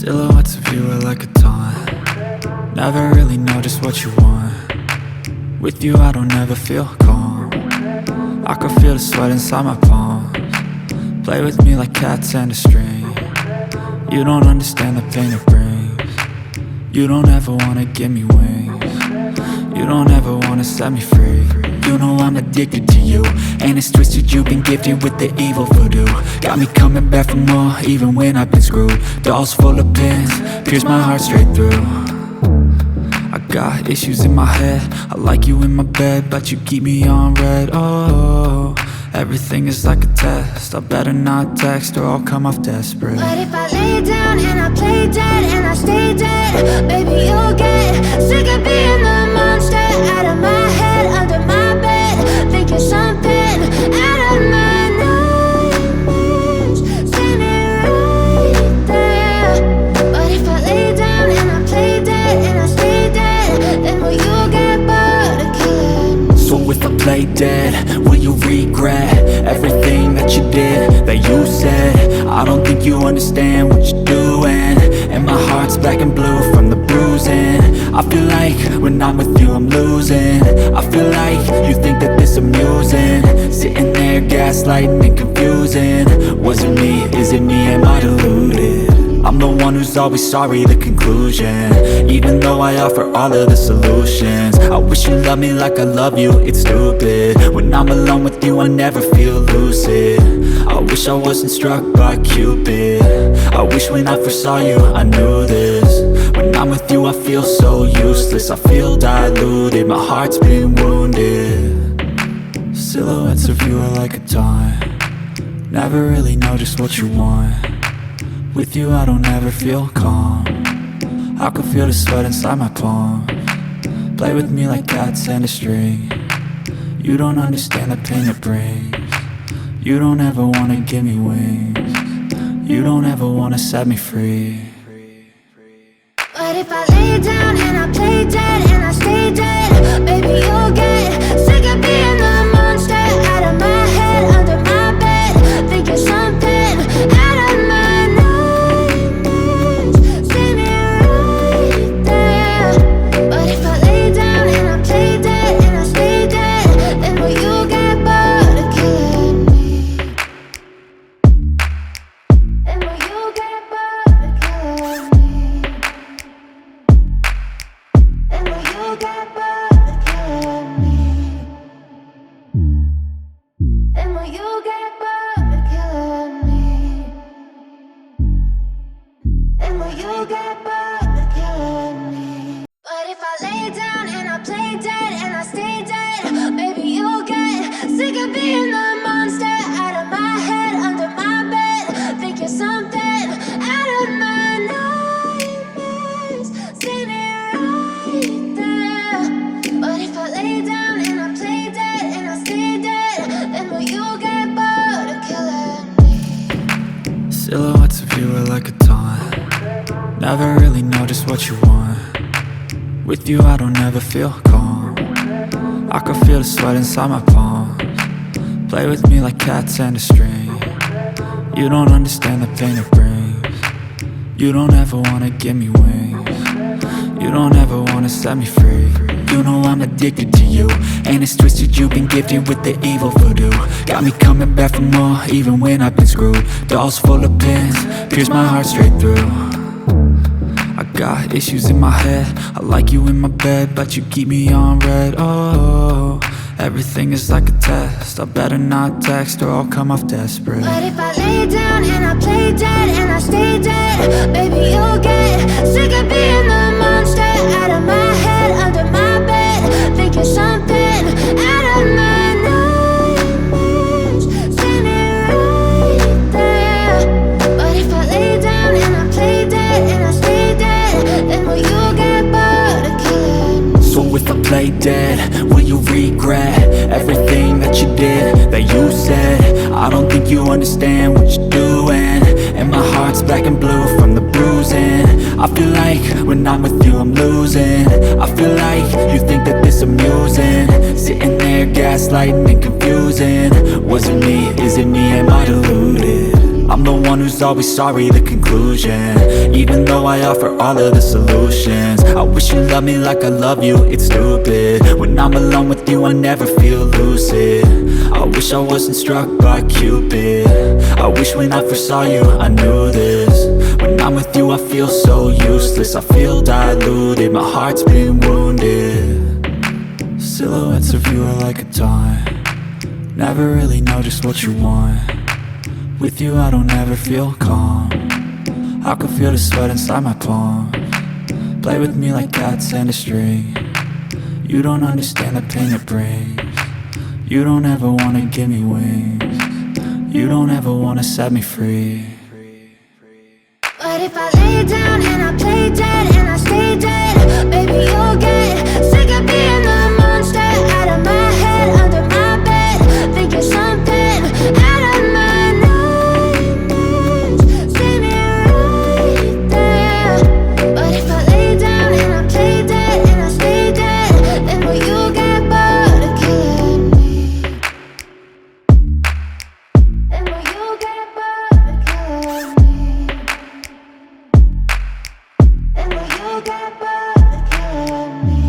Silhouettes of you are like a taunt. Never really know just what you want. With you I don't ever feel calm. I can feel the sweat inside my palms. Play with me like cats and a string. You don't understand the pain it brings. You don't ever wanna give me wings. You don't ever wanna set me free. You know I'm addicted to you, and it's twisted, you've been gifted with the evil voodoo. Got me coming back for more, even when I've been screwed. Dolls full of pins, pierce my heart straight through. I got issues in my head, I like you in my bed, but you keep me on red. Oh, everything is like a test, I better not text or I'll come off desperate. But if I lay down and I play dead and I stay dead, baby you'll get sick of being the monster out of my head, under my bed, thinking something out of my nightmares, standing right there. But if I lay down and I play dead and I stay dead, then will you get bored of killing me? So if I play dead, will you regret everything that you did, that you said? I don't think you understand what you're doing, and my heart's black and blue from the bruising. I feel like when I'm with you I'm losing. I feel like you think that this amusing, sitting there gaslighting and confusing. Was it me? Is it me? Am I deluded? I'm the one who's always sorry, the conclusion, even though I offer all of the solutions. I wish you loved me like I love you, it's stupid. When I'm alone with you I never feel lucid. I wish I wasn't struck by Cupid. I wish when I first saw you I knew this. When I'm with you I feel so useless, I feel diluted, my heart's been wounded. Silhouettes of you are like a taunt. Never really know just what you want. With you I don't ever feel calm. I can feel the sweat inside my palms. Play with me like cats and a string. You don't understand the pain it brings. You don't ever wanna give me wings. You don't ever wanna set me free. But if I lay down and I play dead and I stay dead, baby you'll get sick of being the monster out of my head, under my bed, thinking something out of my nightmares, standing right there. But if I lay down and I play dead and I stay dead, then will you get bored of killing me? Then will you get bored of killing me? And will you get bored of killing me? And will you get bored of killing me? And will you get bored of killing me? But if I lay down and I play dead and I stay dead, baby you'll get sick of being the monster out of my head, under my bed, thinking something out of my nightmares, standing right there. But if I lay down and I play dead and I stay dead, then will you get bored of killing me? Silhouettes of you are like a taunt. Never really know just what you want. With you I don't ever feel calm. I can feel the sweat inside my palms. Play with me like cats and a string. You don't understand the pain it brings. You don't ever wanna give me wings. You don't ever wanna set me free. You know I'm addicted to you, and it's twisted, you've been gifted with the evil voodoo. Got me coming back for more, even when I've been screwed. Dolls full of pins, pierce my heart straight through. I got issues in my head, I like you in my bed, but you keep me on red. Oh, everything is like a test, I better not text or I'll come off desperate. But if I lay down and I play dead and I stay dead, baby you'll get sick of being the monster out of my head, under my bed, thinking something out of my nightmares, standing right there. But if I lay down and I play dead and I stay dead, then will you get bored of killing me? So if I play dead, will you regret everything that you did, that you said? I don't think you understand what you're doing, and my heart's black and blue from the bruising. I feel like when I'm with you I'm losing. I feel like you think that this amusing, sitting there gaslighting and confusing. Was it me? Is it me? Am I deluded? I'm the one one who's always sorry, the conclusion. Even though I offer all of the solutions, I wish you loved me like I love you, it's stupid. When I'm alone with you I never feel lucid. I wish I wasn't struck by Cupid. I wish when I first saw you I knew this. When I'm with you I feel so useless, I feel diluted, my heart's been wounded. Silhouettes of you are like a taunt, never really know just what you want. With you I don't ever feel calm, I can feel the sweat inside my palms. Play with me like cats and a string, you don't understand the pain it brings. You don't ever wanna give me wings, you don't ever wanna set me free. But if I lay down and I play dead and I stay dead, baby you'll get sick of being the monster out of my head, under my bed, thinking something out of my nightmares. See me right there. But if I lay down and I play dead and I stay dead, then will you get bored of killing me? Then will you get bored of killing me? And will you get bored of killing me?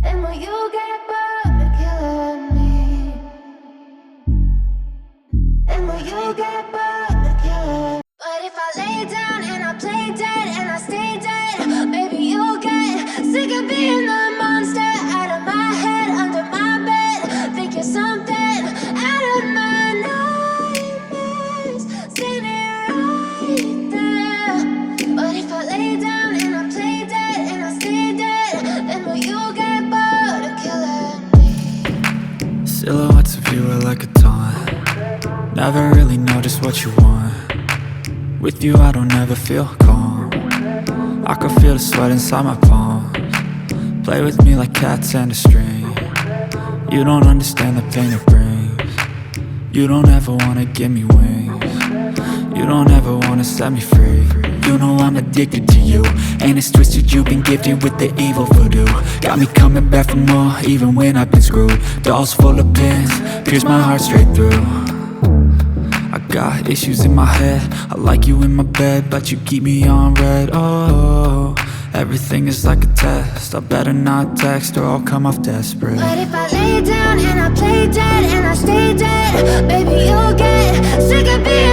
And will you get bored of killing me? And will you get bored of killing me? But if I lay down and I play dead and I stay dead, baby you'll get sick of being the monster out of my head, under my bed, thinking something out of my nightmares. See me right there. But if I lay down and I play dead and I stay dead, then will you get bored of killing me? Silhouettes of you are like a taunt, never really know just what you want. With you I don't ever feel calm, I can feel the sweat inside my palms. Play with me like cats and a string, you don't understand the pain it brings. You don't ever wanna give me wings, you don't ever wanna set me free. You know I'm addicted to you, and it's twisted, you've been gifted with the evil voodoo. Got me coming back for more, even when I've been screwed. Dolls full of pins, pierce my heart straight through. I got issues in my head, I like you in my bed, but you keep me on red. Oh, everything is like a test, I better not text or I'll come off desperate. But if I lay down and I play dead and I stay dead, baby you'll get sick of being